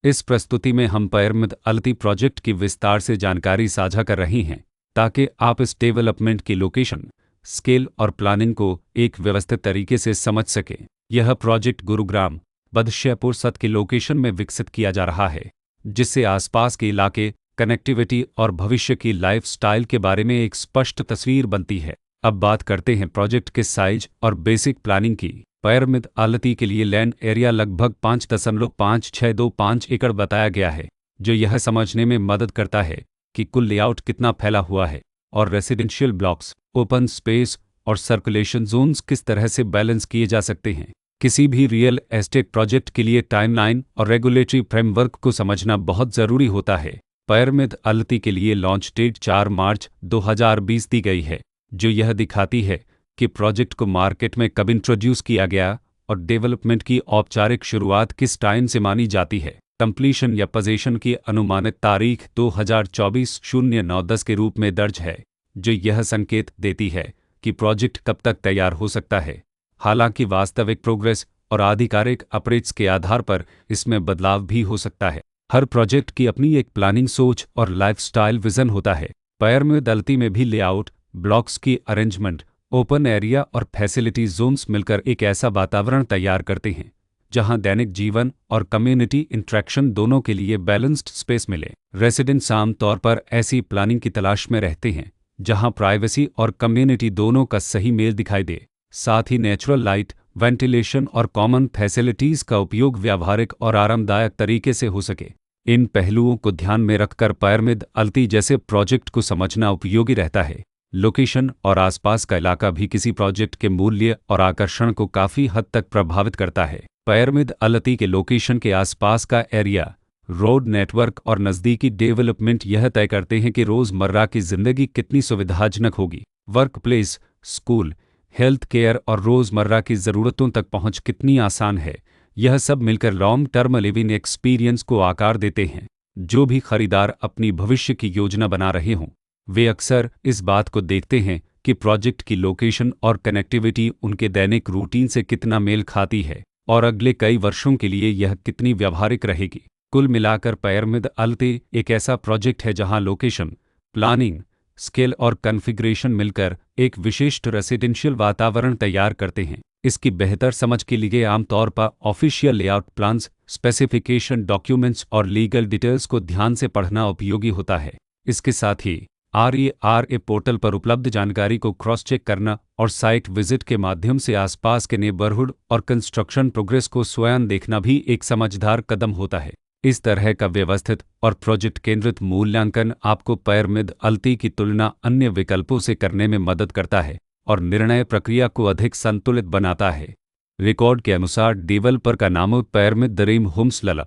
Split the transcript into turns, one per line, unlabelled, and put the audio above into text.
इस प्रस्तुति में हम पैरमिद अलती प्रोजेक्ट की विस्तार से जानकारी साझा कर रहे हैं ताकि आप इस डेवलपमेंट की लोकेशन, स्केल और प्लानिंग को एक व्यवस्थित तरीके से समझ सकें। यह प्रोजेक्ट गुरुग्राम, बदशहपुर सत की लोकेशन में विकसित किया जा रहा है, जिससे आसपास के इलाके, कनेक्टिविटी और भविष्य की लाइफस्टाइल के बारे में एक स्पष्ट तस्वीर बनती है। अब बात करते हैं प्रोजेक्ट के साइज और बेसिक प्लानिंग की। पैरमिद अलती के लिए लैंड एरिया लगभग 5.5625 एकड़ बताया गया है, जो यह समझने में मदद करता है कि कुल लेआउट कितना फैला हुआ है और रेसिडेंशियल ब्लॉक्स, ओपन स्पेस और सर्कुलेशन जोन्स किस तरह से बैलेंस किए जा सकते हैं। किसी भी रियल एस्टेट प्रोजेक्ट के लिए टाइमलाइन और रेगुलेटरी फ्रेमवर्क को समझना बहुत ज़रूरी होता है। पैरमिद अलती के लिए लॉन्च डेट 4 मार्च 2020 दी गई है, जो यह दिखाती है कि प्रोजेक्ट को मार्केट में कब इंट्रोड्यूस किया गया और डेवलपमेंट की औपचारिक शुरुआत किस टाइम से मानी जाती है। कंप्लीशन या पोजीशन की अनुमानित तारीख 2024-09-10 के रूप में दर्ज है, जो यह संकेत देती है कि प्रोजेक्ट कब तक तैयार हो सकता है। हालांकि वास्तविक प्रोग्रेस और आधिकारिक अपडेट्स के आधार पर इसमें बदलाव भी हो सकता है। हर प्रोजेक्ट की अपनी एक प्लानिंग सोच और लाइफस्टाइल विजन होता है। पैरमिद अलती में भी लेआउट, ब्लॉक्स की अरेंजमेंट, ओपन एरिया और फैसिलिटी जोन्स मिलकर एक ऐसा वातावरण तैयार करते हैं जहां दैनिक जीवन और कम्युनिटी इंटरेक्शन दोनों के लिए बैलेंस्ड स्पेस मिले। रेसिडेंट्स आमतौर पर ऐसी प्लानिंग की तलाश में रहते हैं जहां प्राइवेसी और कम्युनिटी दोनों का सही मेल दिखाई दे। साथ ही नेचुरल लाइट, वेंटिलेशन और कॉमन फैसिलिटीज़ का उपयोग व्यावहारिक और आरामदायक तरीके से हो सके। इन पहलुओं को ध्यान में रखकर पैरमिद अलती जैसे प्रोजेक्ट को समझना उपयोगी रहता है। लोकेशन और आसपास का इलाका भी किसी प्रोजेक्ट के मूल्य और आकर्षण को काफ़ी हद तक प्रभावित करता है। पैरमिद अलती के लोकेशन के आसपास का एरिया, रोड नेटवर्क और नज़दीकी डेवलपमेंट यह तय करते हैं कि रोज़मर्रा की ज़िंदगी कितनी सुविधाजनक होगी। Work place, school, health care और रोज़मर्रा की ज़रूरतों तक पहुंच कितनी आसान है। यह सब मिलकर लॉन्ग टर्म लिविंग एक्सपीरियंस को आकार देते हैं। जो भी खरीदार अपनी भविष्य की योजना बना रहे हों, वे अक्सर इस बात को देखते हैं कि प्रोजेक्ट की लोकेशन और कनेक्टिविटी उनके दैनिक रूटीन से कितना मेल खाती है और अगले कई वर्षों के लिए यह कितनी व्यावहारिक रहेगी। कुल मिलाकर पैरमिद अलती एक ऐसा प्रोजेक्ट है जहां लोकेशन, प्लानिंग, स्केल और कॉन्फ़िगरेशन मिलकर एक विशिष्ट रेसिडेंशियल वातावरण तैयार करते हैं। इसकी बेहतर समझ के लिए आमतौर पर official layout plans, specification documents और लीगल डिटेल्स को ध्यान से पढ़ना उपयोगी होता है। इसके साथ ही RERA पोर्टल पर उपलब्ध जानकारी को क्रॉस चेक करना और साइट विजिट के माध्यम से आसपास के नेबरहुड और कंस्ट्रक्शन प्रोग्रेस को स्वयं देखना भी एक समझदार कदम होता है। इस तरह का व्यवस्थित और प्रोजेक्ट केंद्रित मूल्यांकन आपको पैरमिद अलती की तुलना अन्य विकल्पों से करने में मदद करता है और निर्णय प्रक्रिया को अधिक संतुलित बनाता है। रिकॉर्ड के अनुसार डेवलपर का नाम पैरमिद दरीम होम्स लला